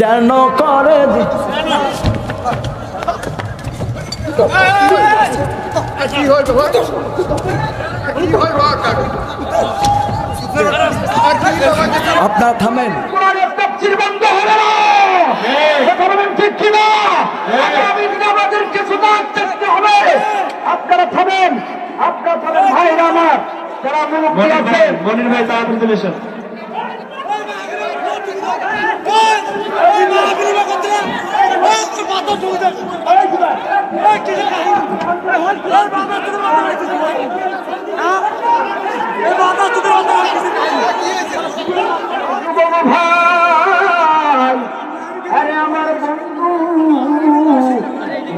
যেন করে আপনারা থামেন। বন্ধ হবে না, ঠিক কিনা? আমাদেরকে সুযোগ দেখতে হবে। আপনারা থামেন, আপনারা থামেন ভাইরা আমার, যারা মুরব্বী আছেন। মনির ভাই তাড়াতাড়ি চলে এসেন। আরে আমার বন্ধু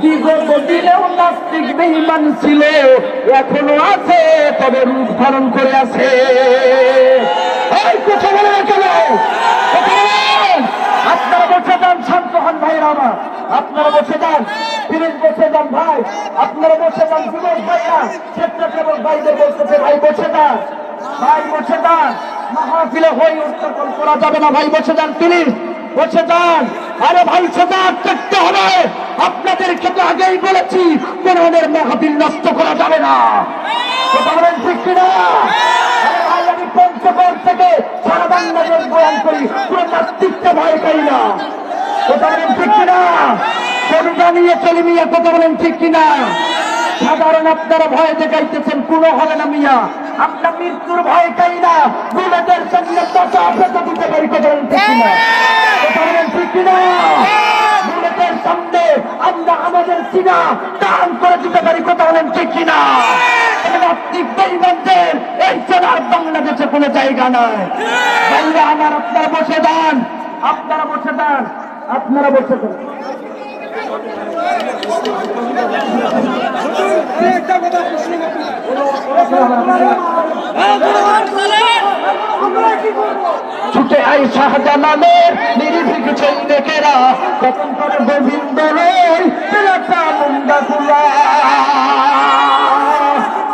বিগত দিনেও নাস্তিক বেঈমান ছিল, এখনো আছে, তবে রূপ ধারণ করে আছে। কথা বলে কেন? আপনারা বসে যান, শান্ত হন ভাইরা আমার, আপনারা বসে যান, প্লিজ বসে যান ভাই, আপনারা বসে যান। যুবক ভাইরা, স্বেচ্ছাসেবক ভাইদের বলতেছে ভাই বসে যান, ভাই বসে যান, মাহফিলে হই উত্থাপন করা যাবে না, ভাই বসে যান, প্লিজ বসে যান। আরে ভাই সজাগ থাকতে হবে, আপনাদেরকে তো আগেই বলেছি কোরআনের মাহফিল নষ্ট করা যাবে না। কথা বলেন ঠিক কিনা? ভাই আমি পঞ্চগড় থেকে সারা বাংলাদেশ বয়ান করি, পুরো নাস্তিককে ভয় পাই না। কথা বলেন ঠিক কিনা? করুণা নিয়ে চলি মিয়া, কথা বলেন ঠিক কিনা? সাধারণ আপনারা ভয় দেখাইতেছেন, কোনো হবে না মিয়া, আপনার মৃত্যুর ভয় পাই না, বুলেটের সামনে কথা আপনাকে দিতে পারি। কথা বলেন ঠিক কিনা? কথা বলেন ঠিক কিনা? বুলেটের সামনে আমরা আমাদের সিনা টান করে দিতে পারি। কথা বলেন ঠিক কিনা? এই চলার বাংলাদেশে কোনো জায়গা নাই। ভাইরা আমার, আপনারা বসে যান, আপনারা বসে যান, আপনারা বসে যান। ছুটে আই শাহজালালের নিরিবিক সৈনিকেরা, কখন করে গোবিন্দ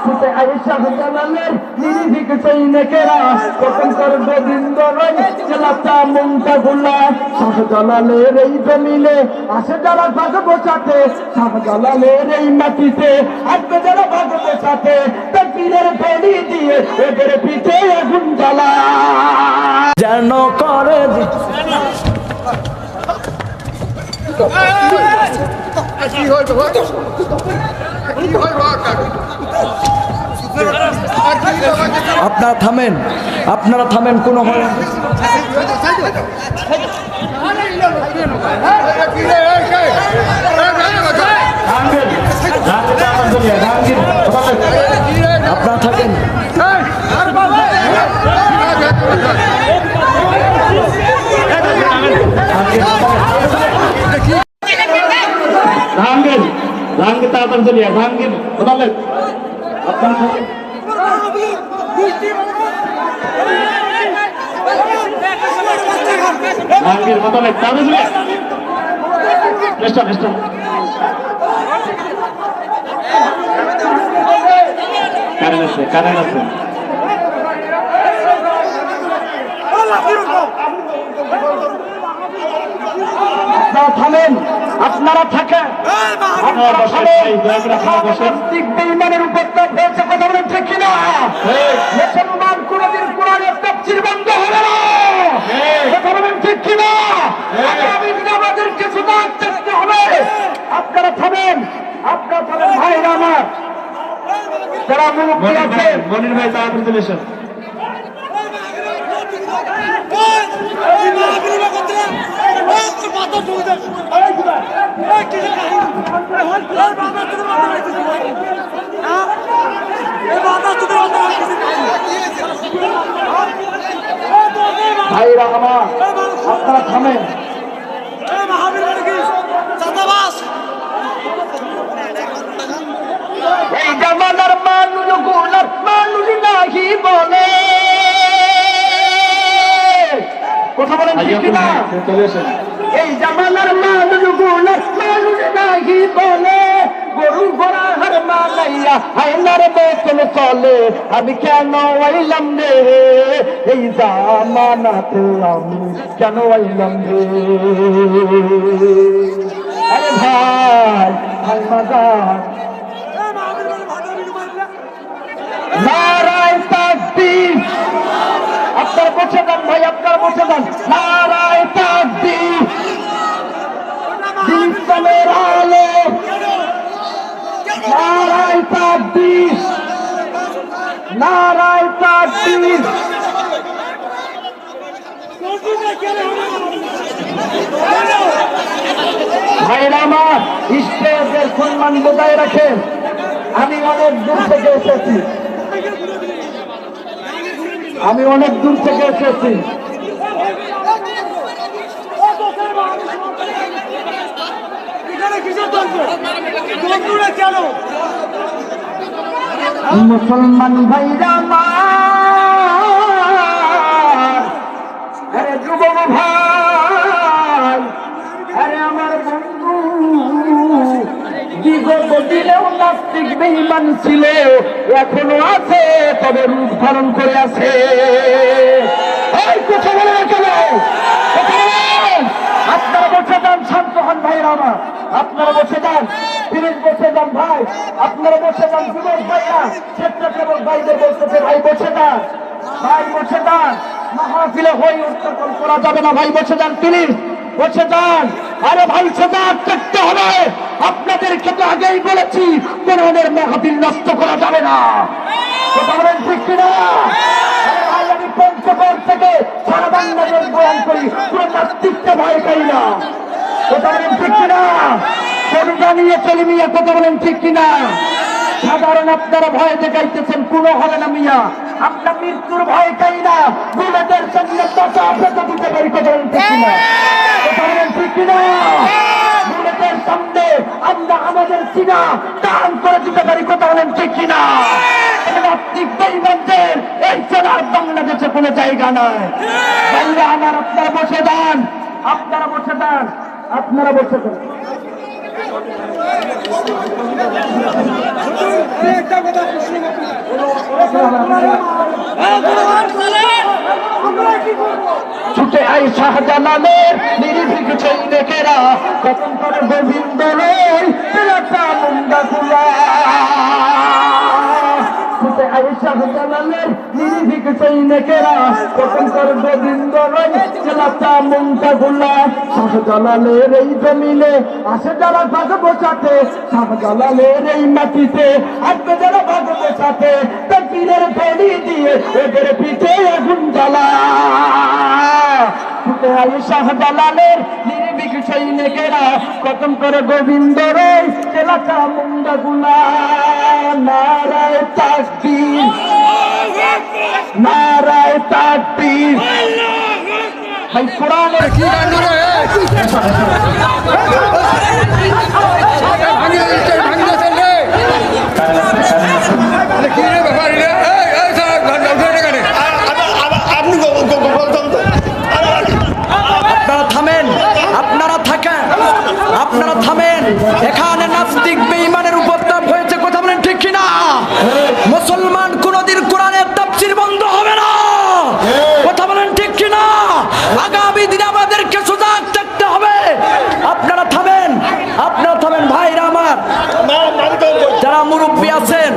ছুটে আই শাহজালালের নিরিবিক সৈনিকেরা, কখন করে গোবিন্দ চেলাচা মুন্ডা গুলা। শাহজালালের এই জমিনে আসে যারা ভাগ বসাতে, শাহজালালের এই মাটিতে আসবে যারা ভাগ বসাতে, তাকবীরের ফেরি দিয়ে এদের পিঠে আগুন জ্বালা যেন করে আপনারা থামেন, আপনারা থামেন, কোনো হয় আপনারা থাকেন। জাহাঙ্গীর, জাহাঙ্গীর তাড়াতাড়ি চলিয়ে, জাহাঙ্গীর বদলেন, আপনারা থাকেন। জাহাঙ্গীর বদলেন, তাড়াতাড়ি চলিয়ে, কারেন্ট আছে, কারেন্ট আছে। আপনারা থামেন, আপনারা থাকেন, বেঈমানের উপদ্রব হয়েছে। কথা বলেন ঠিক কিনা? মুসলমান কোনদিন কোরআনের তাফসীর বন্ধ হবে না। কথা বলেন ঠিক কিনা? আমাদেরকে সুযোগ দেখতে হবে। আপনারা থামেন, আপনারা থামেন ভাইরা আমার, যারা মুরব্বী আছেন। মনির ভাই তাড়াতাড়ি চলে এসেন। ভাইরা আমার, আপনারা থামেন। এই জামানার মানুষগুলো মানুষ নাহি বলে। কথা বলেন ঠিক কিনা? এই জামানার মানুষগুলো মানুষ নাহি বলে। গরু ঘোড়া হার মালাইয়া আয়নার বেতন চলে। আমি কেন আইলাম রে এই জামানাতে, আমি কেন আইলাম রে। নারায় তাকবীর। ভাইরা আমার, স্টেজের সম্মান বজায় রাখেন। আমি অনেক দূর থেকে এসেছি, আমি অনেক দূর থেকে এসেছি। মুসলমান ভাইরা আমার, আরে যুবক ভাই, আরে আমার বন্ধু, বিগত দিনেও নাস্তিক বেঈমান ছিল, এখনো আছে, তবে রূপ ধারণ করে আছে। এই কথা বলে না কেন? আপনারা বসে যান, শান্ত হন ভাইরা আমার, আপনারা বসে যান, প্লিজ বসে যান ভাই, আপনারা বসে যান। যুবক ভাইরা, স্বেচ্ছাসেবক ভাইদের বলতেছে ভাই বসে যান, ভাই বসে যান, মাহফিলে হই উত্থাপন করা যাবে না, ভাই বসে যান, প্লিজ বসে যান। আরে ভাই সজাগ থাকতে হবে, আপনাদেরকে তো আগেই বলেছি কোরআনের মাহফিল নষ্ট করা যাবে না। কথা বলেন ঠিক কিনা? আরে ভাই, আমি পঞ্চগড় থেকে সারা বাংলাদেশ বয়ান করি, পুরো নাস্তিকটা ভয় পাই না। কথা বলেন ঠিক কিনা? কবিতা নিয়ে চলি মিয়া, কথা বলেন ঠিক কিনা? সাধারণ আপনারা ভয় দেখাইতেছেন, কোনো হবে না মিয়া, আপনার মৃত্যুর ভয় পাই না, বুলেটের সামনে কথা আপনাকে দিতে পারি। কথা বলেন ঠিক কিনা? কথা বলেন ঠিক কিনা? বুলেটের সামনে আমরা আমাদের সিনা দান করে দিতে পারি। কথা বলেন ঠিক কিনা? নাস্তিক বেঈমানদের এই চেনার বাংলাদেশে কোনো জায়গা নাই। বাংলা আমার, আপনারা বসে যান, আপনারা বসে যান, আপনারা বসে যান। ছুটে আই শাহজালালের নিরিবিঘ সৈনিকেরা, কখন করে গোবিন্দ মুন্ডা গুলা। ছুটে আই শাহজালালের নিরিবিঘ সৈনিকেরা, কখন করে গোবিন্দ চেলাটা মুন্ডা গুলা। শাহজালালের এই জমিলে আসে যারা ভাগ বসাতে, শাহজালালের এই মাটিতে আসবে যারা ভাগ বসাতে, তার পীরের ফেরি দিয়ে ওদের পিঠে আগুন জ্বালা। ছুটে আই শাহজালালের নির্ভীক সৈনিকেরা, খতম করে গোবিন্দ রে চেলাটা মুন্ডা গুলা। নারায় তাকবীর, নারায় তাকবীর। ভাই কোরআনের কি গান রে? আপনারা থামেন, আপনারা থাকেন, আপনারা থামেন। এখানে নাস্তিক বেঈমানের উপদ্রব হয়েছে, কথা বলেন ঠিক কিনা? মুসলমান কোনদিন কোরআনের তাফসীর বন্ধ হবে না, কথা বলেন ঠিক কিনা? আগামী দিনে আমাদেরকে সজাগ থাকতে হবে। আপনারা থামেন, আপনারা থামেন ভাইরা আমার, যারা মুরব্বী আছেন।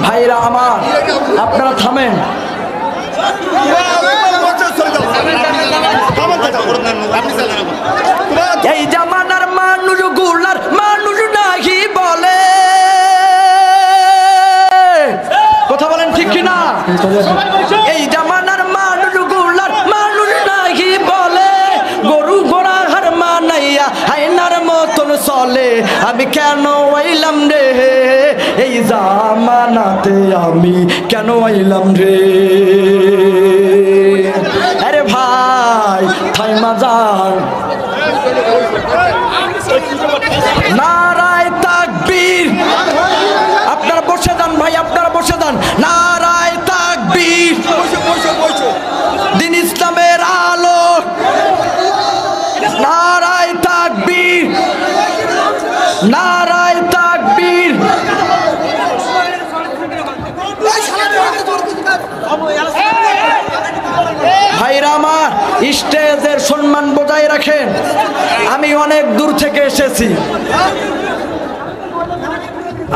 ভাইরা আমার, আপনারা থামেন। এই জামানার মানুষ গুলার মানুষ নাহি বলে, কথা বলেন ঠিক কিনা? এই জামানার মানুষ গুলার মানুষ নাহি বলে, গরু ঘোড়া হার মানাইয়া হাইনার মতন চলে। আমি কেন আইলাম রে এই জামানাতে, আমি কেন আইলাম রে? আরে ভাই থাইমা যান। নারায় তাকবীর। আপনারা বসে যান ভাই, আপনারা বসে যান। নারায় তাকবীর। দিন ইসলামের আলো। নারায় তাকবীর, নারায় তাকবীর। ভাইরা আমার, স্টেজের সম্মান বজায় রাখেন। আমি অনেক দূর থেকে এসেছি।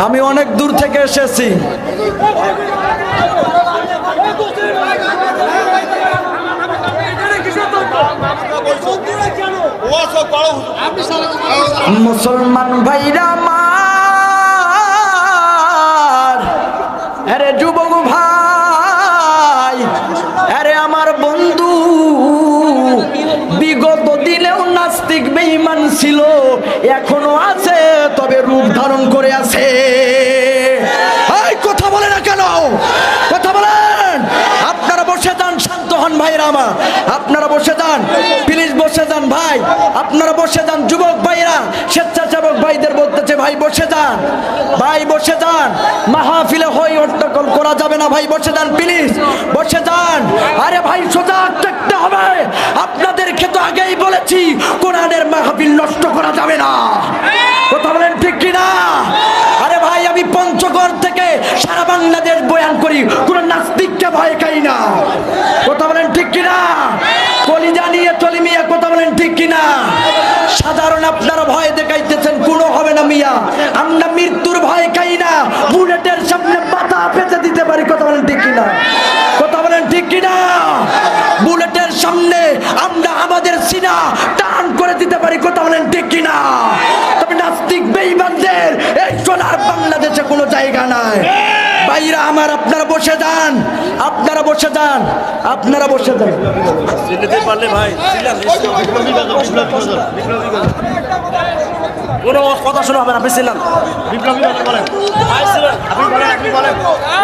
আমি অনেক দূর থেকে এসেছি। মুসলমান ভাইরা আমার, আরে যুবক ভাই, আরে আমার বন্ধু, বিগত দিনেও নাস্তিক বেঈমান ছিল, এখনো আছে, তবে রূপ ধারণ করে আছে। এই কথা বলে না কেন? কথা বলেন। আপনারা বসে যান, শান্ত হন ভাইরা আমার, আপনারা বসে যান, প্লিজ বসে যান ভাই, আপনারা বসে যান। যুবক ভাইরা, স্বেচ্ছাসেবক ভাইদের বলতেছে ভাই বসে যান, ভাই বসে যান, মাহফিলে হই হট্টগোল করা যাবে না, ভাই বসে যান, প্লিজ বসে যান। আরে ভাই সজাগ থাকতে হবে, আপনাদেরকে তো আগেই বলেছি কোরআনের মাহফিল নষ্ট করা যাবে না। কথা বলেন ঠিক কিনা? আরে ভাই আমি পঞ্চগড় থেকে সারা বাংলাদেশ বয়ান করি, কোন নাস্তিককে ভয় খাই না। কথা বলেন ঠিক কিনা? কলিজা নিয়ে চলি মিয়া, কথা বলেন ঠিক কিনা? সাধারণ আপনারা ভয় দেখাইতেছেন, কোনো হবে না মিয়া, আমরা মৃত্যুর ভয় খাই না, বুলেটের সামনে মাথা পেতে দিতে পারি। কথা বলেন ঠিক কিনা? কথা বলেন ঠিক কিনা? বুলেটের সামনে আমরা আমাদের সিনা টান করে দিতে পারি। কথা বলেন ঠিক কিনা? তবে নাস্তিক বেঈমানদের এই সোনার বাংলাদেশে কোনো জায়গা নাই। ভাইরা আমার, আপনারা বসে যান, আপনারা বসে যান, আপনারা বসে যান। কোনো কথা শোনা হবে না, আপনি ছিলেন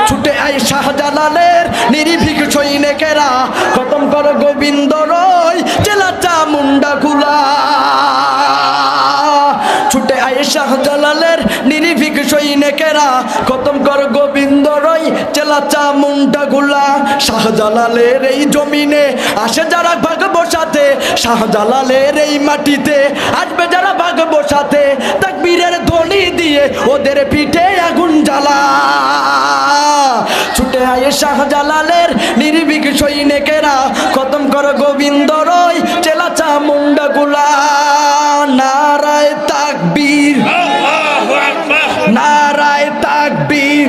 ছুটে আই শাহজালালের নিরিভিক সৈনিকেরা, খতম কর গোবিন্দ রয় চেলাচা মুন্ডা গুলা। ছুটে আই শাহজালালের নিরিভিক সৈনিকেরা, খতম কর গোবিন্দ রয় চেলাচা মুন্ডা গুলা। শাহজালালের এই জমিনে আসে যারা ভাগ বসাতে, শাহজালালের এই মাটিতে আসবে যারা ভাগ বসাতে, তাকবীরের ধ্বনি দিয়ে ওদের পিঠে আগুন জ্বালা। ছুটে আয় শাহজালালের নির্ভীক সৈনিকেরা, খতম কর গোবিন্দ রয় চেলাচা মুন্ডা গুলা। নারায়ে তাকবীর, নারায়ে তাকবীর।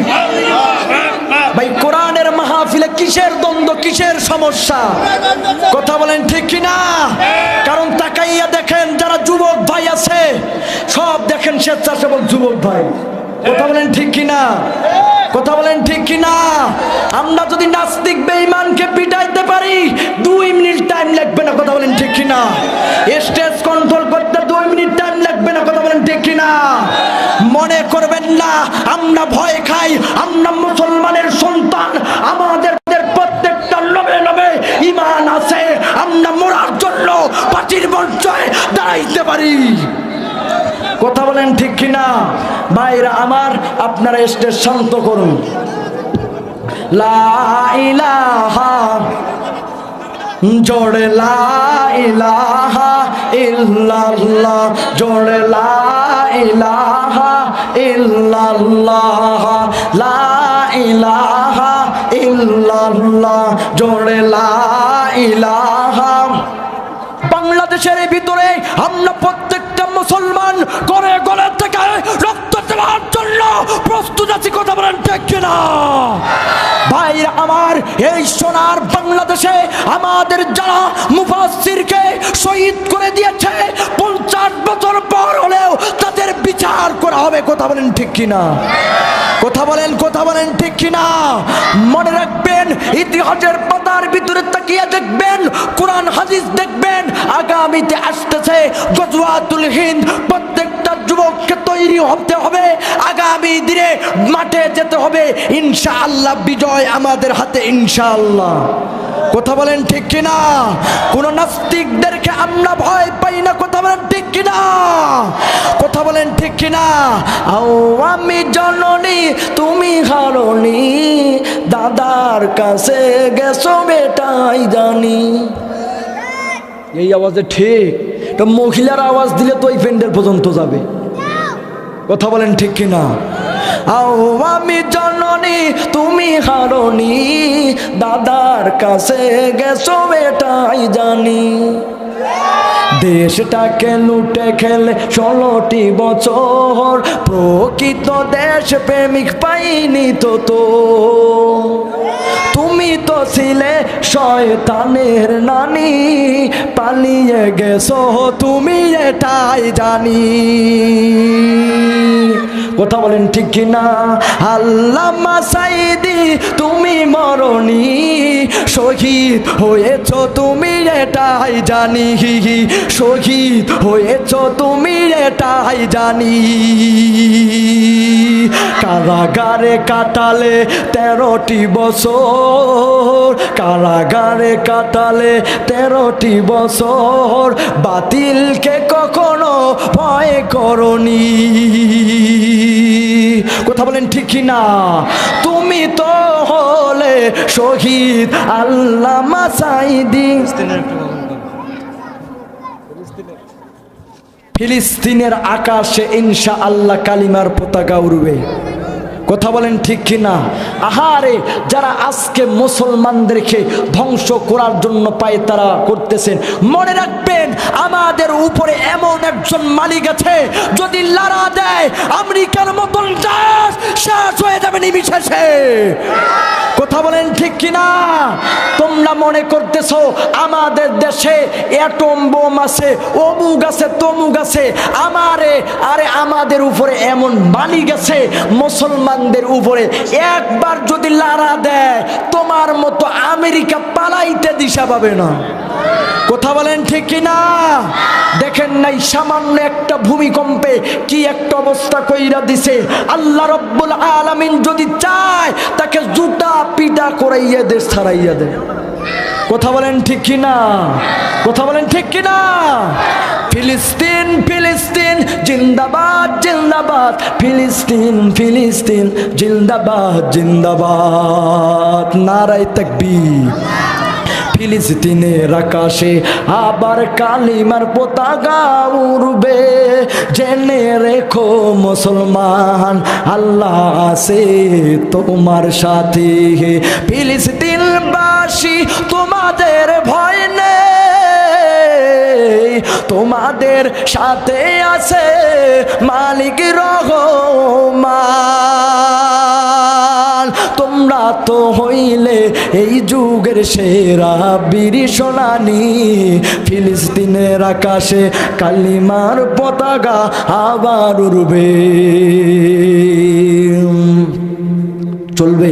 ভাই কোরআনের মাহফিলে কিসের দ্বন্দ্ব, কিসের সমস্যা? কথা বলেন ঠিক কিনা? কারণ তাকাইয়া দেখেন যারা যুবক ভাই আছে, সব দেখেন স্বেচ্ছাসেবক যুবক ভাই। কথা বলেন ঠিক কিনা? কথা বলেন ঠিক কিনা? আমরা যদি নাস্তিক বেঈমানকে পিটাইতে পারি 2 মিনিট টাইম লাগবে না। কথা বলেন ঠিক কিনা? স্টেজ কন্ট্রোল করতে 2 মিনিট টাইম লাগবে না। কথা বলেন ঠিক কিনা? মনে করবেন না আমরা ভয় খাই, আমরা মুসলমানের সন্তান, আমাদের প্রত্যেকটা লোভে লোভে ঈমান আছে, আমরা মরার জন্য পাটির মঞ্চে দাঁড়াইতে পারি। কথা বলেন ঠিক কিনা? ভাইরা আমার, আপনারা স্টেজ শান্ত করুন। লা ইলাহা, জোড়ে লা ইলাহা ইল্লাল্লাহ, জোড়ে লা ইলাহা ইল্লাল্লাহ, লা ইলাহা ইল্লাল্লাহ, জোড়ে লা ইলাহা। বাংলাদেশের ভিতরে আমরা প্রত্যেকটা মুসলমান করে গলে থেকে রক্ত দেওয়ার জন্য প্রস্তুত আছি। কথা বলেন ঠিক কিনা? ভাইরা আমার, এই সোনার বাংলাদেশে আমাদের যারা মুফাসসিরকে শহীদ করে দিয়েছে, 50 বছর পর হলেও তাদের বিচার করা হবে। কথা বলেন ঠিক কিনা? কথা বলেন, কথা বলেন ঠিক কিনা? মনে রাখবেন, ইতিহাসের পাতার ভিতরে তাকিয়ে দেখবেন, কোরআন হাদিস দেখবেন, আগামীতে আসতেছে গজওয়াতুল হিন্দ। প্রত্যেকটা যুবককে তৈরি হতে হবে, আগামী দিনে মাঠে যেতে হবে। ইনশাআল্লাহ বিজয় আমাদের হাতে, ইনশাআল্লাহ। কথা বলেন ঠিক কিনা? কোন নাস্তিকদেরকে আমরা ভয় পাই না। কথা বলেন ঠিক কিনা? কথা বলেন ঠিক কিনা? আমি জননী তুমি হারনি, দাদার কাছে গেছো বেটাই জানি। এই আওয়াজে ঠিক, তো মহিলার আওয়াজ দিলে তো ওই প্যান্ডেল পর্যন্ত যাবে। কথা বলেন ঠিক কিনা? আমি জননী তুমি হারনি, দাদার কাছে গেছো বেটাই জানি। দেশটাকে লুটে খেলে 16টি বছর, প্রকৃত দেশ প্রেমিক পাইনি তো। তুমি তো ছিলে শয়তানের নানি, পালিয়ে গেছো তুমি এটাই জানি। কথা বলেন ঠিক কিনা? আল্লামা সাইদি তুমি মরণি, শহীদ হয়েছ তুমি এটাই জানি, শহীদ হয়েছ তুমি এটাই জানি। কারাগারে কাটালে 13টি বছর, কারাগারে কাটালে 13টি বছর, বাতিলকে কখনো ভয় করনি। কথা বলেন ঠিক কিনা? তুমি তো হলে শহীদ আল্লামা সাইদি। ফিলিস্তিনের আকাশে ইনশাআল্লাহ কালিমার পতাকা উড়বে। কথা বলেন ঠিক কিনা? আহারে, যারা আজকে মুসলমানদেরকে ধ্বংস করার জন্য পায়তারা করতেছেন, মনে রাখবেন আমাদের উপরে এমন একজন মালিক আছে, যদি লড়া দেয় আমেরিকার মতন দেশ শেষ হয়ে যাবে নিমিষে। কথা বলেন ঠিক কিনা? তোমরা মনে করতেছো আমাদের দেশে অ্যাটম বোম আছে, অমুক আছে, তমুক আছে। আরে আমাদের উপরে এমন মালিক আছে, মুসলমানদের উপরে একবার যদি লড়া দেয় তোমার মতো আমেরিকা পালাইতে দিশা পাবে না। কথা বলেন ঠিক কিনা? দেখেন নাই সামান্য একটা ভূমিকম্পে কি একটা অবস্থা কইরা দিছে। আল্লাহ রব্বুল আলামিন যদি চায় তাকে জুতা পিটা করাইয়া দেশ ছাড়াইয়া দেয়। কথা বলেন ঠিক কিনা? কথা বলেন ঠিক কিনা? ফিলিস্তিন ফিলিস্তিন জিন্দাবাদ জিন্দাবাদ, ফিলিস্তিন ফিলিস্তিন জিন্দাবাদ জিন্দাবাদ, নারায়ে তাকবীর। ফিলিস্তিনের আকাশে আবার কালিমার পতাকা উড়বে, জেনে রেখো মুসলমান আল্লাহ আছে তোমার সাথে। ফিলিস্তিনবাসী তোমাদের ভয় নেই, তোমাদের সাথে আছে মালিক রহমান। তোমরা তো হইলে এই যুগের সেরা বীর সোনানি, ফিলিস্তিনের আকাশে কালিমার পতাকা আবার উড়বে। চলবে?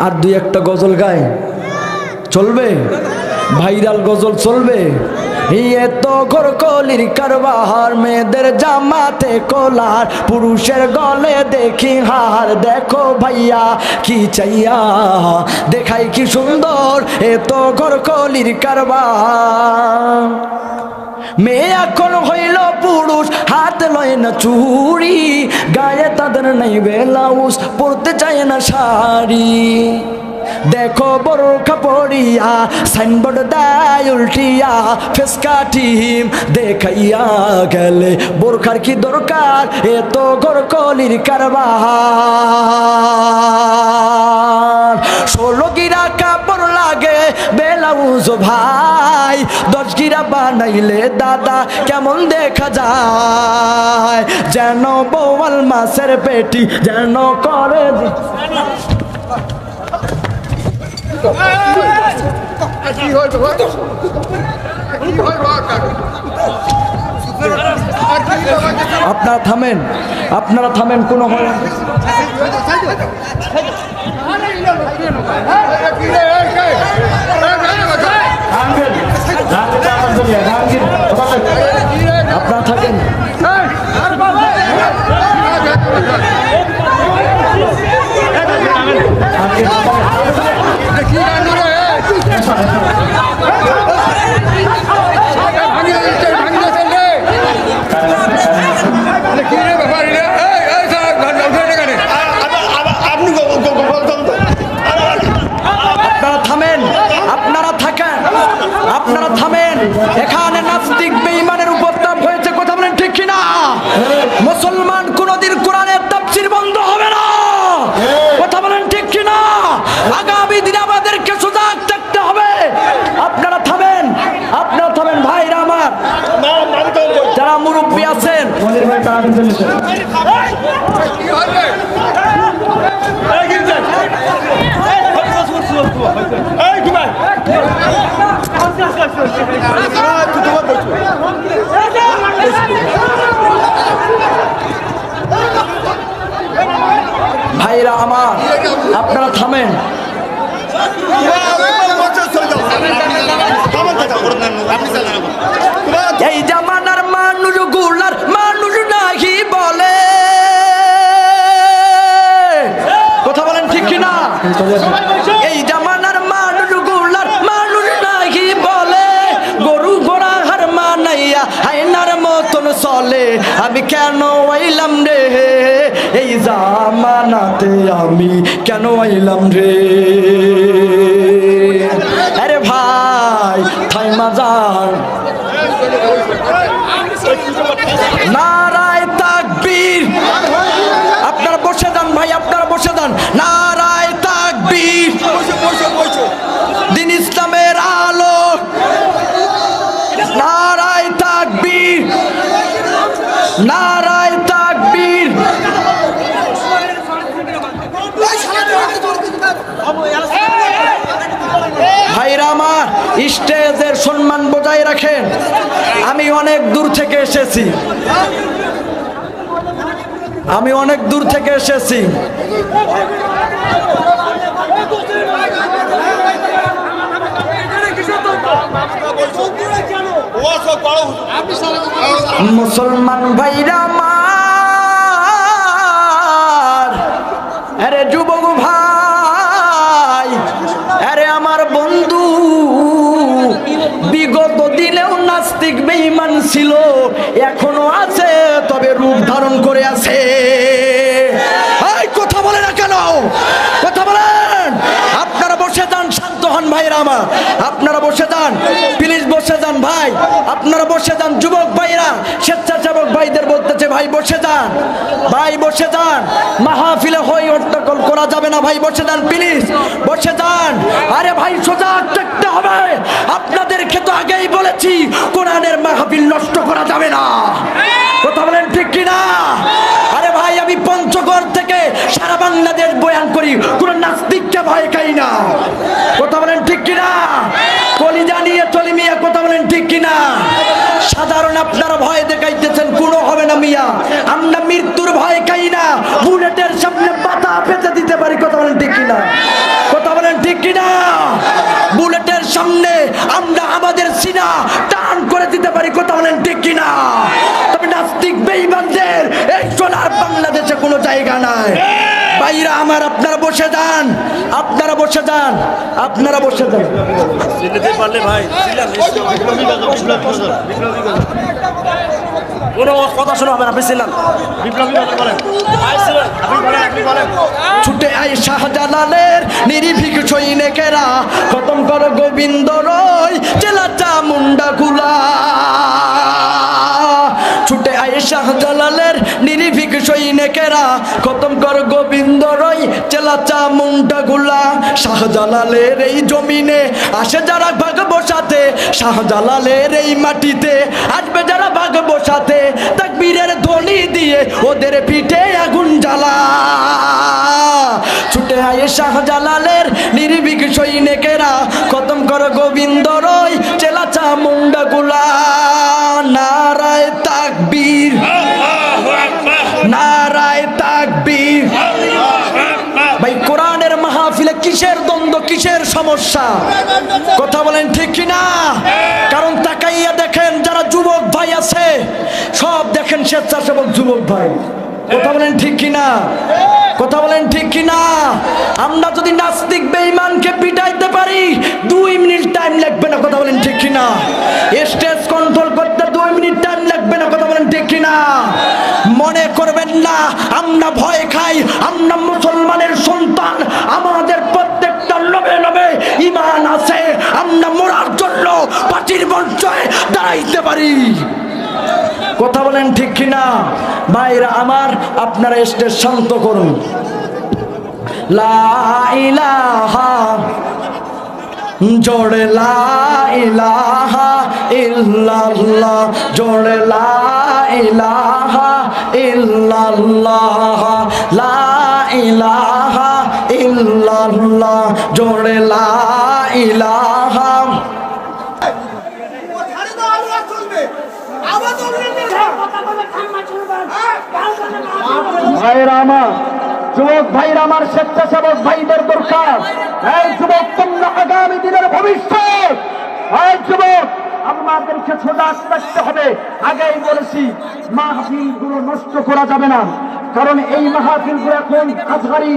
আর দুই একটা গজল গায় চলবে? ভাইরাল গজল চলবে? এত ঘর কলির কারবার, মেয়েদের জামাতে কোলার, পুরুষের গলে দেখি হার। দেখো ভাইয়া কি চাইয়া দেখাই কি সুন্দর, এত ঘর কলির কারবার। মেয়ে এখন হইল পুরুষ, হাত লয় না চুড়ি, গায়ে তাদের নাই ব্লাউজ, পড়তে চায় না শাড়ি। দেখো বোরখা পড়িয়া সাইনবোর্ড দেয় উল্টিয়া, ফেসকা টিম দেখাইয়া গেলে বোরখার কি দরকার, এত ঘর কলির কারবার। 16 গিরা কাপড় লাগে ব্লাউজ ভাই, 10 গিরা বানাইলে দাদা কেমন দেখা যায়, যেন বোয়াল মাছের পেটি যেন করে। আপনারা থামেন, আপনারা থামেন, কোনো হয় আপনারা থাকেন। আপনারা থামেন, এখানে নাস্তিক বেঈমানের উপদ্রব হয়েছে। কথা বলেন ঠিক কিনা? মুসলমান কোনদিন কোরআনের তাফসীর বন্ধ হবে না। কথা বলেন ঠিক কিনা? আগামী দিনে আমাদেরকে সজাগ থাকতে হবে। আপনারা থামেন, আপনারা থামেন ভাইরা আমার। তাড়াতাড়ি চলেছে। ভাইরা আমার, আপনারা থামেন। এই জামানার মানুষ গুলার মানুষ নাহি বলে, কথা বলেন ঠিক কিনা? এই জামানার মানুষ গুলার মানুষ নাহি বলে, গরু ঘোড়া হার মানাইয়া হাইনার মতন চলে। আমি কেন আইলাম রে এই জামানাতে, আমি কেন আইলাম রে? আরে ভাই থাইমা যান, নারায়ে তাকবীর। আপনারা বসে যান ভাই, আপনারা বসে যান। নারায়ে তাকবীর। দিন ইসলামের আলো, নারায়ে তাকবীর, নারায়ে তাকবীর। ভাইরা আমার, স্টেজের সম্মান বজায় রাখেন। আমি অনেক দূর থেকে এসেছি, আমি অনেক দূর থেকে এসেছি। মুসলমান ভাইরা আমার, আরে যুবক ভাই, আরে আমার বন্ধু, বিগত দিনেও নাস্তিক বেঈমান ছিল, এখনো আছে, তবে রূপ ধারণ করে আছে। এই কথা বলে না কেন? কথা বলেন। আপনারা বসে যান, শান্ত হন ভাইরা আমার, আপনারা বসে যান, প্লিজ বসে যান ভাই, আপনারা বসে যান। যুবক ভাইরা, স্বেচ্ছাসেবক ভাইদের বলতেছে ভাই বসে যান, ভাই বসে যান। মাহফিলে হই হট্টগোল করা যাবে না ভাই, বসে যান প্লিজ, বসে যান। আরে ভাই সজাগ থাকতে হবে। আপনাদেরকে তো আগেই বলেছি কোরআনের মাহফিল নষ্ট করা যাবে না, কথা বলেন ঠিক কিনা? আরে ভাই আমি পঞ্চগড় থেকে সারা বাংলাদেশ বয়ান করি, কোন নাস্তিককে ভয় খাই না, কথা বলেন ঠিক কিনা? কলিজা নিয়ে চলি মিয়া, কথা বলেন ঠিক কিনা? সাধারণ আপনারা ভয় দেখাইতেছেন, কোনো হবে না মিয়া। আমরা মৃত্যুর ভয় খাই না, বুলেটের সামনে পাতা পেতে দিতে পারি, কথা বলেন ঠিক কিনা? কথা বলেন ঠিক কিনা? বুলেটের সামনে আমরা আমাদের সিনা টান করে দিতে পারি, কথা বলেন ঠিক কিনা? তবে নাস্তিক বেঈমানদের এই সোনার বাংলাদেশে কোনো জায়গা নাই। ভাইরা আমার, আপনারা বসে যান, আপনারা বসে যান, আপনারা বসে যান। কোনো কথা শোনা হবে না, আপনি ছিলেন ছুটে আই শাহজালালের নিরিভিক সৈনিকেরা, খতম কর গোবিন্দ রয় চেলাচা মুন্ডা গুলা। ছুটে আই শাহজালালের নিরিভিক সৈনিকেরা, খতম কর গোবিন্দ রয় চেলাচা মুন্ডা গুলা। শাহজালালের এই জমিনে আসে যারা ভাগ বসাতে, শাহজালালের এই মাটিতে আসবে যারা ভাগ বসাতে, তাকবীরের ধ্বনি দিয়ে ওদের পিঠে আগুন জ্বালা। ছুটে আয় শাহজালালের নির্ভীক সৈনিকেরা, খতম কর গোবিন্দ রয় চেলাচা মুন্ডা গুলা। নারায়ে তাকবীর, নারায়ে তাকবীর। ভাই কোরআনের মাহফিলে কিসের দ্বন্দ্ব, কিসের সমস্যা, কথা বলেন ঠিক কিনা? কারণ তাকাইয়া দেখেন যারা যুবক ভাই আছে, সব দেখেন স্বেচ্ছাসেবক যুবক ভাই, কথা বলেন ঠিক কিনা? কথা বলেন ঠিক কিনা? আমরা যদি নাস্তিক বেঈমানকে পিটাইতে পারি 2 মিনিট টাইম লাগবে না, কথা বলেন ঠিক কিনা? স্টেজ কন্ট্রোল করতে 2 মিনিট টাইম লাগবে না, কথা বলেন ঠিক কিনা? মনে করবেন না আমরা ভয় খাই, আমরা মুসলমানের সন্তান, আমাদের প্রত্যেকটা লোভে লোভে ঈমান আছে, আমরা মরার জন্য পাটির মঞ্চে দাঁড়াইতে পারি, কথা বলেন ঠিক কিনা? ভাইরা আমার, আপনারা স্টেজ শান্ত করুন। লা ইলাহা, জোড়ে লা ইলাহা ইল্লাল্লাহ, জোড়ে লা ইলাহা ইল্লাল্লাহ লা ইলাহা ইল্লাল্লাহ জোরে লা ইলাহা। ভাইরা আমার, যুবক ভাইরা আমার, স্বেচ্ছাসেবক ভাইদের দরকার। এই যুবক, তোমরা আগামী দিনের ভবিষ্যৎ। এই যুবক, আমাদেরকে সজাগ থাকতে হবে। আগেই বলেছি, মাহফিল গুলো নষ্ট করা যাবে না, কারণ এই মাহফিল গুলো এখন আজহারি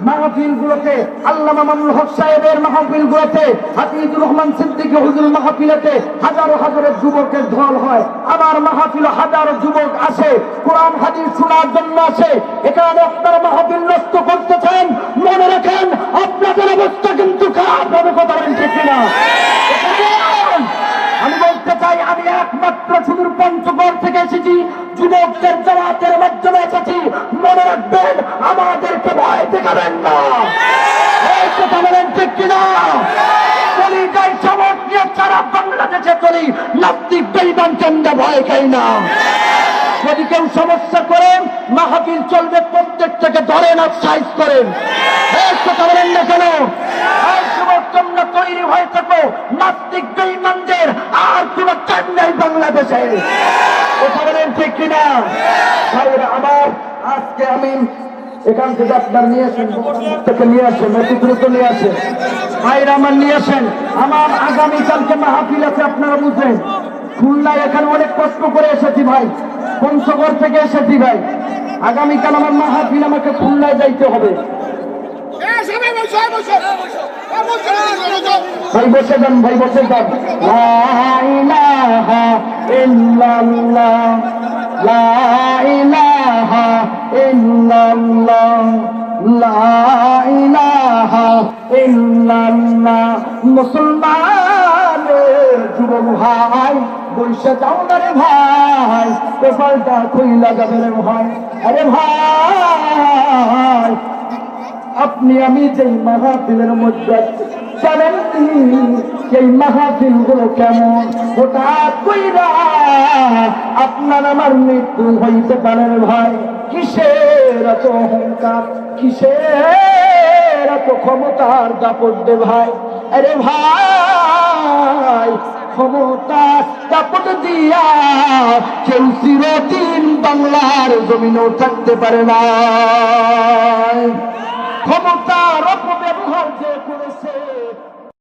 মাহফিল গুলোতে, আল্লামা মামুনুল হক সাহেবের মাহফিল গুলোতে, হাফিজুর রহমান সিদ্দিকী হুজুর মাহফিলেতে হাজারো হাজারো যুবকের ঢল হয়। আমার মাহফিল হাজারো যুবক আসে, কোরআন হাদিস শোনার জন্য আসে। এখানে আপনারা মাহফিল নষ্ট করতেছেন, মনে রাখেন আপনাদের অবস্থা কিন্তু খারাপ হবে। কথা বলেন ঠিক কিনা? আমি বলতে চাই, আমি একমাত্র সুদূর পঞ্চগড় থেকে এসেছি, যুবকদের জামাতের মাধ্যমে এসেছি। মনে রাখবেন, আমাদেরকে ভয় দেখাবেন না। এই কথা বলেন ঠিক কিনা? চলি যাই চমক নিয়ে সারা বাংলাদেশে চলি, নাস্তিক বেঈমান চন্ডা ভয় খাই না। যদি কেউ সমস্যা করেন, মাহফিল চলবে, প্রত্যেকটাকে ধরেন আর সাইজ করেন। এই কথা বলেন না কেন? এই যুবক, তোমরা তৈরি হয়ে থাকো, নাস্তিক বেঈমানদের আর কোন টাইম নাই বাংলাদেশে। কথা বলেন ঠিক কিনা? ভাইরা আমার, আজকে আমি এখান থেকে আপনার নিয়ে আসেন, থেকে নিয়ে আসেন, অতি দ্রুত নিয়ে আসেন। ভাইরা আমার, নিয়ে আসেন। আমার আগামীকালকে মাহফিল আছে, আপনারা বুঝলেন। খুলনায় এখানে অনেক কষ্ট করে এসেছি ভাই, পঞ্চগড় থেকে এসেছি ভাই। আগামীকাল আমার মাহফিল, আমাকে খুলনায় যাইতে হবে। ভাই বসে যান, ভাই বসে যান। লা ইলাহা ইল্লাল্লাহ, লা ইলাহা ইল্লাল্লাহ, লা ইলাহা ইল্লাল্লাহ। মুসলমানের যুবক ভাই, বৈশা যাও না রে ভাই, কপালটা খুইলা যাবে রে ভাই। আরে ভাই, আপনি আমি যেই মাহফিলের মধ্যে জানেন এই মাহফিল গুলো কেমন, হঠাৎ কইরা আপনার আমার মৃত্যু হইতে পারে রে ভাই। কিসের এত অহংকার, কিসের এত ক্ষমতার দাপট দে ভাই। আরে ভাই, ক্ষমতার দাপট দিয়া কেউ চিরদিন বাংলার জমিনও থাকতে পারে না। ক্ষমতার অপব্যবহার যে করেছে